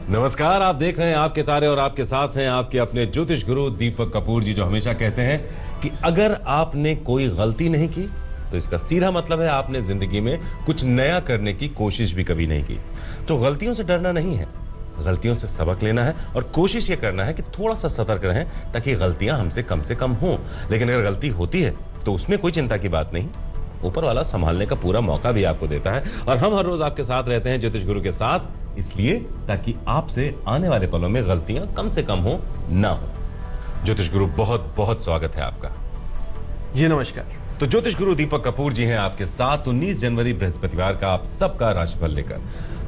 नमस्कार, आप देख रहे हैं आपके तारे और आपके साथ हैं आपके अपने ज्योतिष गुरु दीपक कपूर जी, जो हमेशा कहते हैं कि अगर आपने कोई गलती नहीं की तो इसका सीधा मतलब है आपने जिंदगी में कुछ नया करने की कोशिश भी कभी नहीं की। तो गलतियों से डरना नहीं है, गलतियों से सबक लेना है और कोशिश ये करना है कि थोड़ा सा सतर्क रहें ताकि गलतियां हमसे कम हों। लेकिन अगर गलती होती है तो उसमें कोई चिंता की बात नहीं, ऊपर वाला संभालने का पूरा मौका भी आपको देता है। और हम हर रोज आपके साथ रहते हैं ज्योतिष गुरु के साथ, इसलिए ताकि आपसे आने वाले पलों में गलतियां कम से कम हो ना हो। ज्योतिष गुरु बहुत बहुत स्वागत है आपका। जी नमस्कार। तो ज्योतिष गुरु दीपक कपूर जी हैं आपके साथ 19 जनवरी बृहस्पतिवार का आप सबका राशिफल लेकर।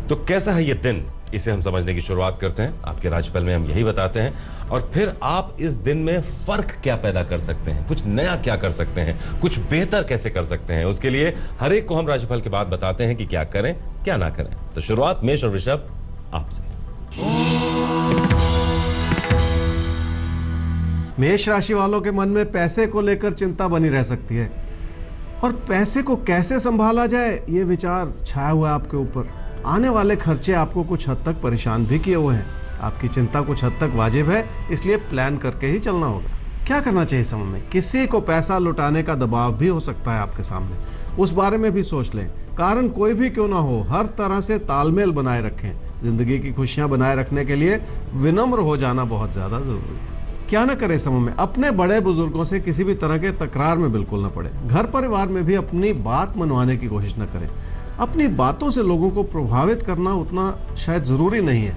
तो कैसा है ये दिन, इसे हम समझने की शुरुआत करते हैं। आपके राशिफल में हम यही बताते हैं और फिर आप इस दिन में फर्क क्या पैदा कर सकते हैं, कुछ नया क्या कर सकते हैं, कुछ बेहतर कैसे कर सकते हैं, उसके लिए हर एक को हम राशिफल के बाद बताते हैं कि क्या करें क्या ना करें। तो शुरुआत मेष और वृषभ आपसे। मेष राशि वालों के मन में पैसे को लेकर चिंता बनी रह सकती है और पैसे को कैसे संभाला जाए ये विचार छाया हुआ है आपके ऊपर। आने वाले खर्चे आपको कुछ हद तक परेशान भी किए हुए हैं। आपकी चिंता कुछ हद तक वाजिब है, इसलिए प्लान करके ही चलना होगा। क्या करना चाहिए समय में? किसी को पैसा लुटाने का दबाव भी हो सकता है आपके सामने, उस बारे में भी सोच लें। कारण कोई भी क्यों ना हो, हर तरह से तालमेल बनाए रखें। जिंदगी की खुशियां बनाए रखने के लिए विनम्र हो जाना बहुत ज्यादा जरूरी है। क्या ना करें समय में? अपने बड़े बुजुर्गों से किसी भी तरह के तकरार में बिल्कुल ना पड़े। घर परिवार में भी अपनी बात मनवाने की कोशिश न करें। अपनी बातों से लोगों को प्रभावित करना उतना शायद जरूरी नहीं है।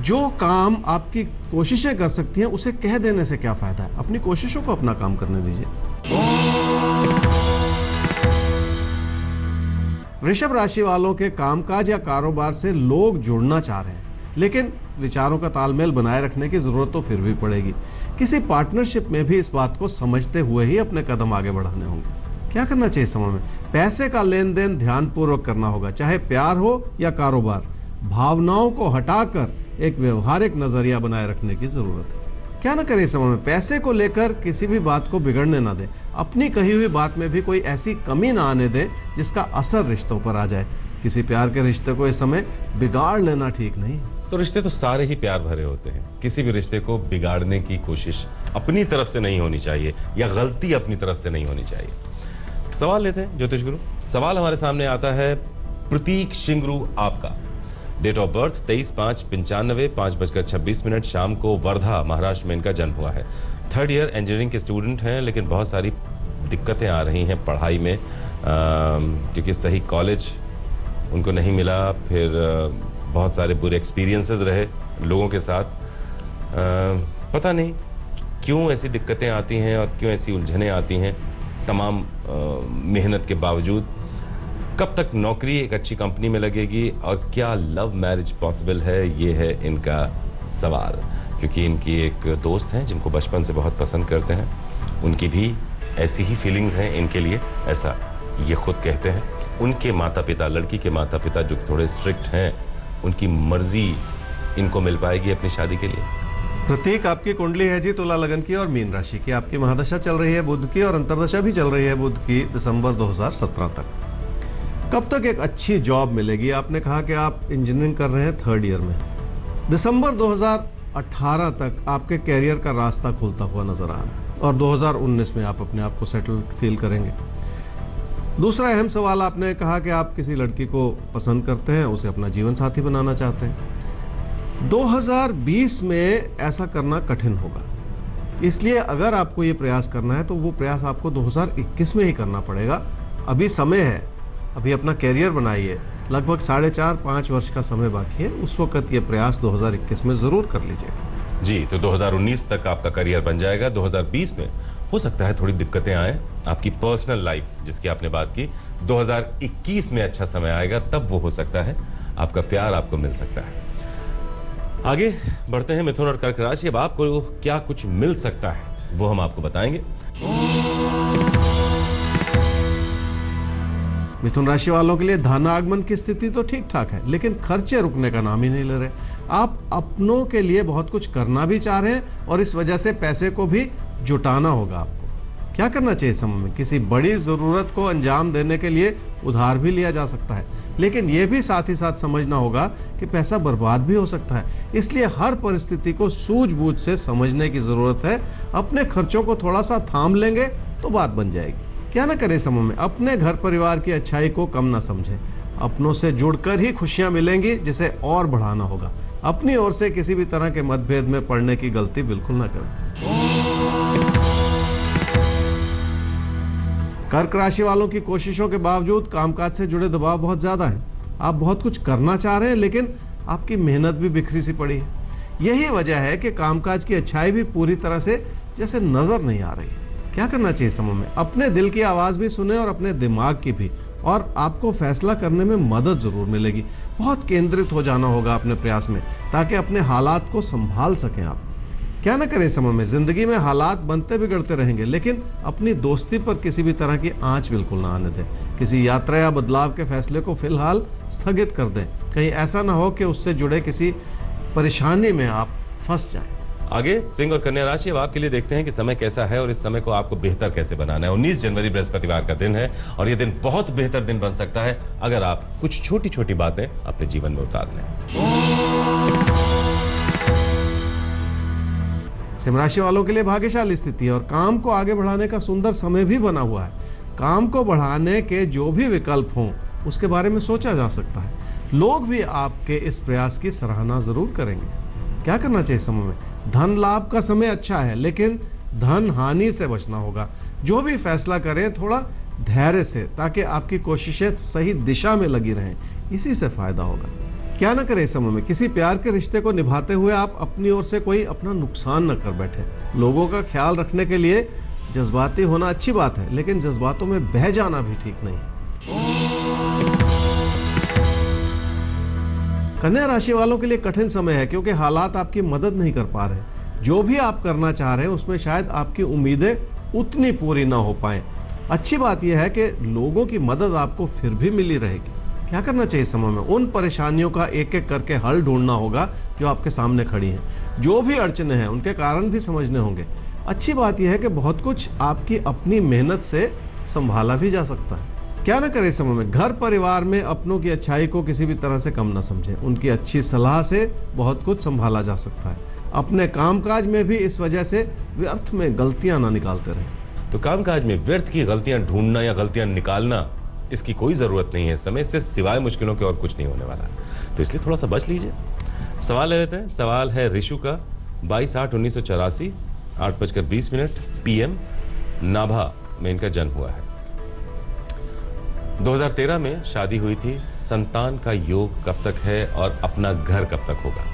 जो काम आपकी कोशिशें कर सकती हैं उसे कह देने से क्या फायदा है? अपनी कोशिशों को अपना काम करने दीजिए। वृषभ राशि वालों के कामकाज या कारोबार से लोग जुड़ना चाह रहे हैं, लेकिन विचारों का तालमेल बनाए रखने की जरूरत तो फिर भी पड़ेगी। किसी पार्टनरशिप में भी इस बात को समझते हुए ही अपने कदम आगे बढ़ाने होंगे। क्या करना चाहिए समय में? पैसे का लेन देन ध्यानपूर्वक करना होगा, चाहे प्यार हो या कारोबार। भावनाओं को हटाकर एक व्यवहारिक नजरिया बनाए रखने की जरूरत है। क्या ना करें समय में? पैसे को लेकर किसी भी बात को बिगड़ने ना दें। अपनी कही हुई बात में भी कोई ऐसी कमी ना आने दें जिसका असर रिश्तों पर आ जाए। किसी प्यार के रिश्ते को इस समय बिगाड़ लेना ठीक नहीं। तो रिश्ते तो सारे ही प्यार भरे होते हैं, किसी भी रिश्ते को बिगाड़ने की कोशिश अपनी तरफ से नहीं होनी चाहिए या गलती अपनी तरफ से नहीं होनी चाहिए। सवाल लेते हैं ज्योतिष गुरु। सवाल हमारे सामने आता है प्रतीक शिंगरू आपका। डेट ऑफ बर्थ 23/5/95, 5:26 शाम को वर्धा महाराष्ट्र में इनका जन्म हुआ है। 3rd ईयर इंजीनियरिंग के स्टूडेंट हैं, लेकिन बहुत सारी दिक्कतें आ रही हैं पढ़ाई में, क्योंकि सही कॉलेज उनको नहीं मिला, फिर बहुत सारे बुरे एक्सपीरियंसेस रहे लोगों के साथ। पता नहीं क्यों ऐसी दिक्कतें आती हैं और क्यों ऐसी उलझनें आती हैं तमाम मेहनत के बावजूद। कब तक नौकरी एक अच्छी कंपनी में लगेगी और क्या लव मैरिज पॉसिबल है, ये है इनका सवाल। क्योंकि इनकी एक दोस्त हैं जिनको बचपन से बहुत पसंद करते हैं, उनकी भी ऐसी ही फीलिंग्स हैं इनके लिए, ऐसा ये खुद कहते हैं। उनके माता पिता, लड़की के माता पिता जो थोड़े स्ट्रिक्ट हैं, उनकी मर्जी इनको मिल पाएगी अपनी शादी के लिए। प्रतीक, आपकी कुंडली है जी तुला लगन की और मीन राशि की। आपकी महादशा चल रही है बुध की और अंतरदशा भी चल रही है बुध की दिसंबर 2017 तक। कब तक एक अच्छी जॉब मिलेगी? आपने कहा कि आप इंजीनियरिंग कर रहे हैं 3rd ईयर में। दिसंबर 2018 तक आपके कैरियर का रास्ता खुलता हुआ नजर आ रहा है और 2019 में आप अपने आप को सेटल फील करेंगे। दूसरा अहम सवाल, आपने कहा कि आप किसी लड़की को पसंद करते हैं, उसे अपना जीवन साथी बनाना चाहते हैं। 2020 में ऐसा करना कठिन होगा, इसलिए अगर आपको ये प्रयास करना है तो वो प्रयास आपको 2021 में ही करना पड़ेगा। अभी समय है, अभी अपना कैरियर बनाइए। लगभग 4.5-5 वर्ष का समय बाकी है, उस वक्त ये प्रयास 2021 में जरूर कर लीजिएगा। जी, तो 2019 तक आपका करियर बन जाएगा। 2020 में हो सकता है थोड़ी दिक्कतें आए, आपकी पर्सनल लाइफ जिसकी आपने बात की। 2021 में अच्छा समय आएगा, तब वो हो सकता है आपका प्यार आपको मिल सकता है। आगे बढ़ते हैं मिथुन और कर्क राशि। अब आपको क्या कुछ मिल सकता है वो हम आपको बताएंगे। मिथुन राशि वालों के लिए धन आगमन की स्थिति तो ठीक ठाक है, लेकिन खर्चे रुकने का नाम ही नहीं ले रहे। आप अपनों के लिए बहुत कुछ करना भी चाह रहे हैं और इस वजह से पैसे को भी जुटाना होगा आपको। क्या करना चाहिए समय में? किसी बड़ी ज़रूरत को अंजाम देने के लिए उधार भी लिया जा सकता है, लेकिन यह भी साथ ही साथ समझना होगा कि पैसा बर्बाद भी हो सकता है। इसलिए हर परिस्थिति को सूझबूझ से समझने की ज़रूरत है। अपने खर्चों को थोड़ा सा थाम लेंगे तो बात बन जाएगी। क्या ना करें समय में? अपने घर परिवार की अच्छाई को कम ना समझें। अपनों से जुड़कर ही खुशियां मिलेंगी, जिसे और बढ़ाना होगा। अपनी ओर से किसी भी तरह के मतभेद में पड़ने की गलती बिल्कुल ना करें। कर्क राशि वालों की कोशिशों के बावजूद कामकाज से जुड़े दबाव बहुत ज्यादा है। आप बहुत कुछ करना चाह रहे हैं, लेकिन आपकी मेहनत भी बिखरी सी पड़ी है। यही वजह है कि कामकाज की अच्छाई भी पूरी तरह से जैसे नजर नहीं आ रही। क्या करना चाहिए समय में? अपने दिल की आवाज भी सुने और अपने दिमाग की भी, और आपको फैसला करने में मदद जरूर मिलेगी। बहुत केंद्रित हो जाना होगा अपने प्रयास में, ताकि अपने हालात को संभाल सकें आप। क्या ना करें समय में? जिंदगी में हालात बनते बिगड़ते रहेंगे, लेकिन अपनी दोस्ती पर किसी भी तरह की आंच बिल्कुल ना आने दें। किसी यात्रा या बदलाव के फैसले को फिलहाल स्थगित कर दें। कहीं ऐसा ना हो कि उससे जुड़े किसी परेशानी में आप फंस जाएं। आगे सिंह और कन्या राशि, अब आपके लिए देखते हैं कि समय कैसा है और इस समय को आपको बेहतर कैसे बनाना है। 19 जनवरी बृहस्पतिवार का दिन है और यह दिन बहुत बेहतर दिन बन सकता है अगर आप कुछ छोटी छोटी बातें अपने जीवन में उतार लें। सिंह राशि वालों के लिए भाग्यशाली स्थिति है और काम को आगे बढ़ाने का सुंदर समय भी बना हुआ है। काम को बढ़ाने के जो भी विकल्प हों, उसके बारे में सोचा जा सकता है। लोग भी आपके इस प्रयास की सराहना जरूर करेंगे। क्या करना चाहिए समय में? धन लाभ का समय अच्छा है, लेकिन धन हानि से बचना होगा। जो भी फैसला करें थोड़ा धैर्य से, ताकि आपकी कोशिशें सही दिशा में लगी रहें। इसी से फायदा होगा। क्या ना करें समय में? किसी प्यार के रिश्ते को निभाते हुए आप अपनी ओर से कोई अपना नुकसान न कर बैठे। लोगों का ख्याल रखने के लिए जज्बाती होना अच्छी बात है, लेकिन जज्बातों में बह जाना भी ठीक नहीं है। कन्या राशि वालों के लिए कठिन समय है, क्योंकि हालात आपकी मदद नहीं कर पा रहे। जो भी आप करना चाह रहे हैं उसमें शायद आपकी उम्मीदें उतनी पूरी ना हो पाए। अच्छी बात यह है कि लोगों की मदद आपको फिर भी मिली रहेगी। क्या करना चाहिए समय में? उन परेशानियों का एक एक करके हल ढूंढना होगा जो आपके सामने खड़ी हैं। जो भी अड़चने हैं उनके कारण भी समझने होंगे। अच्छी बात यह है कि बहुत कुछ आपकी अपनी मेहनत से संभाला भी जा सकता है। क्या ना करें समय में? घर परिवार में अपनों की अच्छाई को किसी भी तरह से कम ना समझें। उनकी अच्छी सलाह से बहुत कुछ संभाला जा सकता है। अपने कामकाज में भी इस वजह से व्यर्थ में गलतियां ना निकालते रहें। तो कामकाज में व्यर्थ की गलतियां ढूंढना या गलतियां निकालना, इसकी कोई जरूरत नहीं है। समय से सिवाय मुश्किलों के और कुछ नहीं होने वाला, तो इसलिए थोड़ा सा बच लीजिए। सवाल ले लेते हैं। सवाल है ऋषु का। 22/8/1984 8:20 PM नाभा में इनका जन्म हुआ है। 2013 में शादी हुई थी। संतान का योग कब तक है और अपना घर कब तक होगा?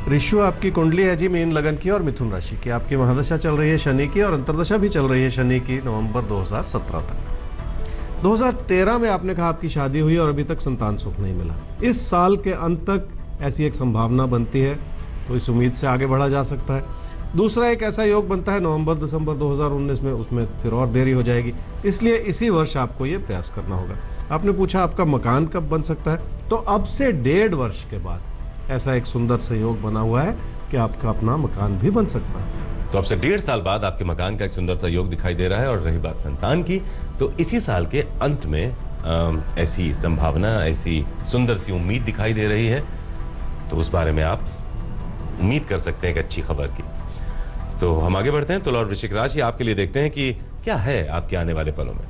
ऋषु, आपकी कुंडली है जी मीन लगन की और मिथुन राशि की। आपकी महादशा चल रही है शनि की और अंतर्दशा भी चल रही है शनि की नवंबर 2017 तक। 2013 में आपने कहा आपकी शादी हुई और अभी तक संतान सुख नहीं मिला। इस साल के अंत तक ऐसी एक संभावना बनती है, तो इस उम्मीद से आगे बढ़ा जा सकता है। दूसरा एक ऐसा योग बनता है नवंबर-दिसंबर 2019 में, उसमें फिर और देरी हो जाएगी। इसलिए इसी वर्ष आपको ये प्रयास करना होगा। आपने पूछा आपका मकान कब बन सकता है, तो अब से 1.5 वर्ष के बाद ऐसा एक सुंदर संयोग बना हुआ है कि आपका अपना मकान भी बन सकता है। तो अब से 1.5 साल बाद आपके मकान का एक सुंदर सा योग दिखाई दे रहा है। और रही बात संतान की, तो इसी साल के अंत में ऐसी संभावना, ऐसी सुंदर सी उम्मीद दिखाई दे रही है। तो उस बारे में आप उम्मीद कर सकते हैं एक अच्छी खबर की। तो हम आगे बढ़ते हैं। तुला और वृश्चिक राशि, आपके लिए देखते हैं कि क्या है आपके आने वाले पलों में।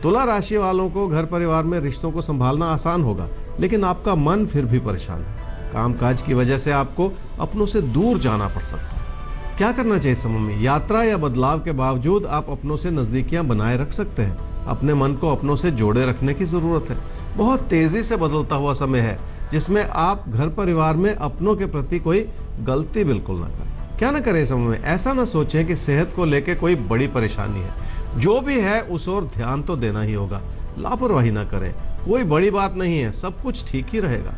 तुला राशि वालों को घर परिवार में रिश्तों को संभालना आसान होगा, लेकिन आपका मन फिर भी परेशान है। कामकाज की वजह से आपको अपनों से दूर जाना पड़ सकता है। क्या करना चाहिए समय में? यात्रा या बदलाव के बावजूद आप अपनों से नजदीकियां बनाए रख सकते हैं। अपने मन को अपनों से जोड़े रखने की जरूरत है। बहुत तेजी से बदलता हुआ समय है, जिसमें आप घर परिवार में अपनों के प्रति कोई गलती बिल्कुल ना करें। क्या ना करें समय में? ऐसा ना सोचें कि सेहत को लेकर कोई बड़ी परेशानी है। जो भी है उस ओर ध्यान तो देना ही होगा। लापरवाही ना करें। कोई बड़ी बात नहीं है, सब कुछ ठीक ही रहेगा।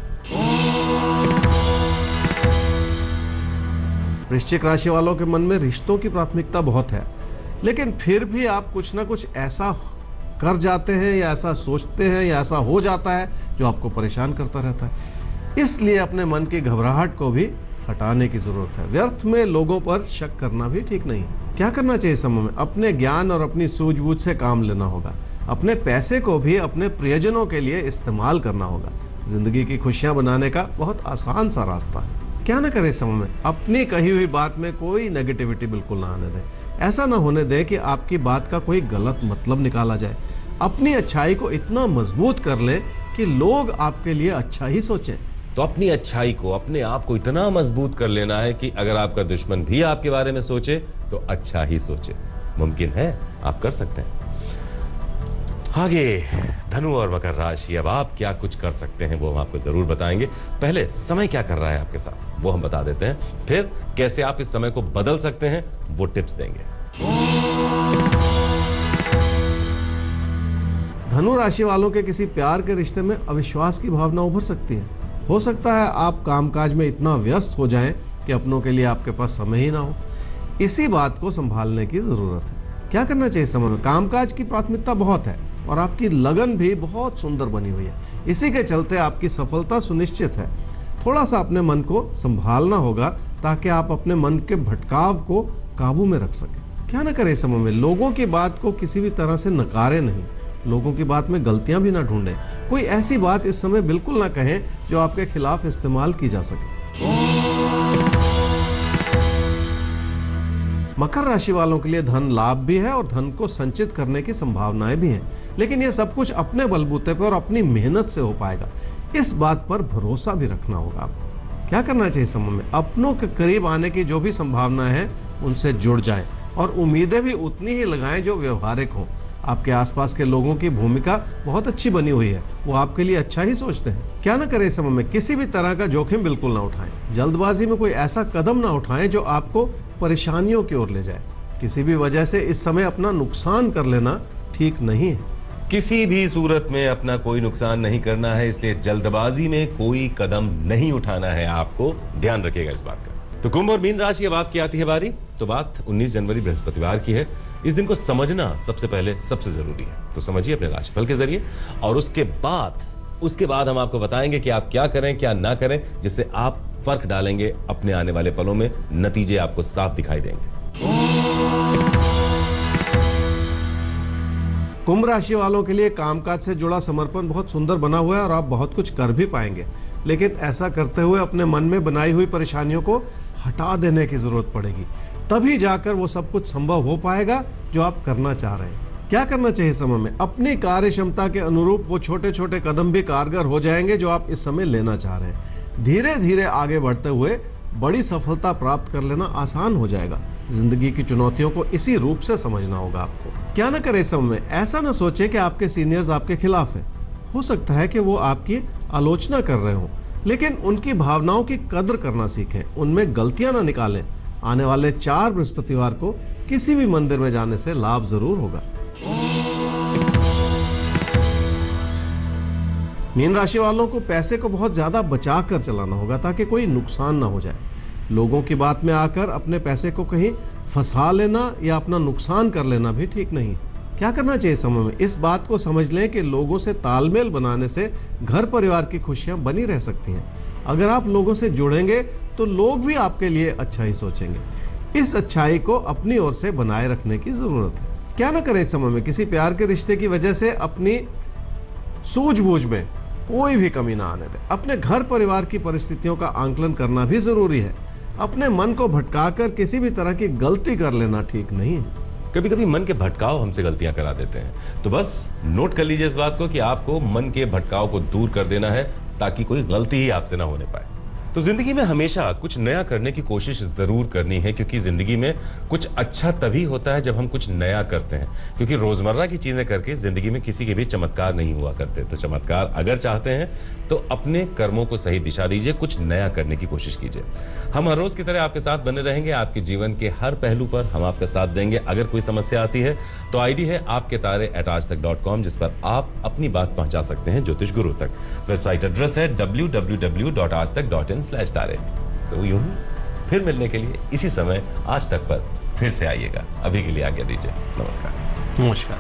वृश्चिक राशि वालों के मन में रिश्तों की प्राथमिकता बहुत है, लेकिन फिर भी आप कुछ ना कुछ ऐसा कर जाते हैं या ऐसा सोचते हैं या ऐसा हो जाता है जो आपको परेशान करता रहता है। इसलिए अपने मन की घबराहट को भी हटाने की जरूरत है। व्यर्थ में लोगों पर शक करना भी ठीक नहीं। क्या करना चाहिए इस समय में? अपने ज्ञान और अपनी सूझबूझ से काम लेना होगा। अपने पैसे को भी अपने प्रियजनों के लिए इस्तेमाल करना होगा। जिंदगी की खुशियां बनाने का बहुत आसान सा रास्ता है। क्या ना करें इस समय में? अपनी कही हुई बात में कोई नेगेटिविटी बिल्कुल ना आने दें। ऐसा ना होने दें कि आपकी बात का कोई गलत मतलब निकाला जाए। अपनी अच्छाई को इतना मजबूत कर ले कि लोग आपके लिए अच्छा ही सोचें। तो अपनी अच्छाई को, अपने आप को इतना मजबूत कर लेना है कि अगर आपका दुश्मन भी आपके बारे में सोचे तो अच्छा ही सोचे। मुमकिन है, आप कर सकते हैं। आगे धनु और मकर राशि, अब आप क्या कुछ कर सकते हैं वो हम आपको जरूर बताएंगे। पहले समय क्या कर रहा है आपके साथ वो हम बता देते हैं, फिर कैसे आप इस समय को बदल सकते हैं वो टिप्स देंगे। धनु राशि वालों के किसी प्यार के रिश्ते में अविश्वास की भावना उभर सकती है। हो सकता है आप कामकाज में इतना व्यस्त हो जाएं कि अपनों के लिए आपके पास समय ही ना हो। इसी बात को संभालने की जरूरत है। क्या करना चाहिए इस समय में? कामकाज की प्राथमिकता बहुत है और आपकी लगन भी बहुत सुंदर बनी हुई है। इसी के चलते आपकी सफलता सुनिश्चित है। थोड़ा सा अपने मन को संभालना होगा ताकि आप अपने मन के भटकाव को काबू में रख सकें। क्या ना करें इस समय में? लोगों की बात को किसी भी तरह से नकारे नहीं। लोगों की बात में गलतियां भी ना ढूंढें। कोई ऐसी बात इस समय बिल्कुल ना कहें जो आपके खिलाफ इस्तेमाल की जा सके। मकर राशि वालों के लिए धन लाभ भी है और धन को संचित करने की संभावनाएं भी हैं, लेकिन यह सब कुछ अपने बलबूते पर और अपनी मेहनत से हो पाएगा। इस बात पर भरोसा भी रखना होगा आपको। क्या करना चाहिए समय में? अपनों के करीब आने की जो भी संभावनाएं हैं उनसे जुड़ जाएं और उम्मीदें भी उतनी ही लगाएं जो व्यवहारिक हों। आपके आसपास के लोगों की भूमिका बहुत अच्छी बनी हुई है, वो आपके लिए अच्छा ही सोचते हैं। क्या ना करें इस समय में? किसी भी तरह का जोखिम बिल्कुल ना उठाएं। जल्दबाजी में कोई ऐसा कदम ना उठाएं जो आपको परेशानियों की ओर ले जाए। किसी भी वजह से इस समय अपना नुकसान कर लेना ठीक नहीं है। किसी भी सूरत में अपना कोई नुकसान नहीं करना है, इसलिए जल्दबाजी में कोई कदम नहीं उठाना है। आपको ध्यान रखिएगा इस बात का। तो कुंभ और मीन राशि, अब आपकी आती है बारी। तो बात 19 जनवरी बृहस्पतिवार की है। इस दिन को समझना सबसे पहले सबसे जरूरी है, तो समझिए अपने राशिफल के जरिए, और उसके बाद हम आपको बताएंगे कि आप क्या करें क्या ना करें, जिससे आप फर्क डालेंगे अपने आने वाले पलों में। नतीजे आपको साफ दिखाई देंगे। कुंभ राशि वालों के लिए कामकाज से जुड़ा समर्पण बहुत सुंदर बना हुआ है और आप बहुत कुछ कर भी पाएंगे, लेकिन ऐसा करते हुए अपने मन में बनाई हुई परेशानियों को हटा देने की जरूरत पड़ेगी। तभी जाकर वो सब कुछ संभव हो पाएगा जो आप करना चाह रहे हैं। क्या करना चाहिए समय में? अपनी कार्य क्षमता के अनुरूप वो छोटे छोटे कदम भी कारगर हो जाएंगे जो आप इस समय लेना चाह रहे हैं। धीरे धीरे आगे बढ़ते हुए बड़ी सफलता प्राप्त कर लेना आसान हो जाएगा। जिंदगी की चुनौतियों को इसी रूप से समझना होगा आपको। क्या ना करें समय में? ऐसा ना सोचे कि आपके सीनियर्स आपके खिलाफ हैं। हो सकता है कि वो आपकी आलोचना कर रहे हों, लेकिन उनकी भावनाओं की कद्र करना सीखें, उनमें गलतियां ना निकालें। आने वाले 4 बृहस्पतिवार को किसी भी मंदिर में जाने से लाभ जरूर होगा। मीन राशि वालों को पैसे को बहुत ज्यादा बचा कर चलाना होगा ताकि कोई नुकसान ना हो जाए। लोगों की बात में आकर अपने पैसे को कहीं फंसा लेना या अपना नुकसान कर लेना भी ठीक नहीं। क्या करना चाहिए समय में? इस बात को समझ लें कि लोगों से तालमेल बनाने से घर परिवार की खुशियां बनी रह सकती हैं। अगर आप लोगों से जुड़ेंगे तो लोग भी आपके लिए अच्छा ही सोचेंगे। इस अच्छाई को अपनी ओर से बनाए रखने की जरूरत है। क्या ना करें इस समय में? किसी प्यार के रिश्ते की वजह से अपनी सूझबूझ में कोई भी कमी ना आने दें। अपने घर परिवार की परिस्थितियों का आंकलन करना भी जरूरी है। अपने मन को भटकाकर किसी भी तरह की गलती कर लेना ठीक नहीं है। कभी कभी मन के भटकाव हमसे गलतियां करा देते हैं, तो बस नोट कर लीजिए इस बात को कि आपको मन के भटकाव को दूर कर देना है ताकि कोई गलती ही आपसे ना होने पाए। तो जिंदगी में हमेशा कुछ नया करने की कोशिश जरूर करनी है, क्योंकि जिंदगी में कुछ अच्छा तभी होता है जब हम कुछ नया करते हैं। क्योंकि रोजमर्रा की चीजें करके जिंदगी में किसी के भी चमत्कार नहीं हुआ करते। तो चमत्कार अगर चाहते हैं तो अपने कर्मों को सही दिशा दीजिए, कुछ नया करने की कोशिश कीजिए। हम हर रोज की तरह आपके साथ बने रहेंगे। आपके जीवन के हर पहलू पर हम आपका साथ देंगे। अगर कोई समस्या आती है तो आईडी है आपके तारे @aajtak.com, जिस पर आप अपनी बात पहुंचा सकते हैं ज्योतिष गुरु तक। वेबसाइट एड्रेस है www.aajtak.in/तारे। तो यूं ही फिर मिलने के लिए इसी समय आज तक पर फिर से आइएगा। अभी के लिए आज्ञा दीजिए। नमस्कार। नमस्कार।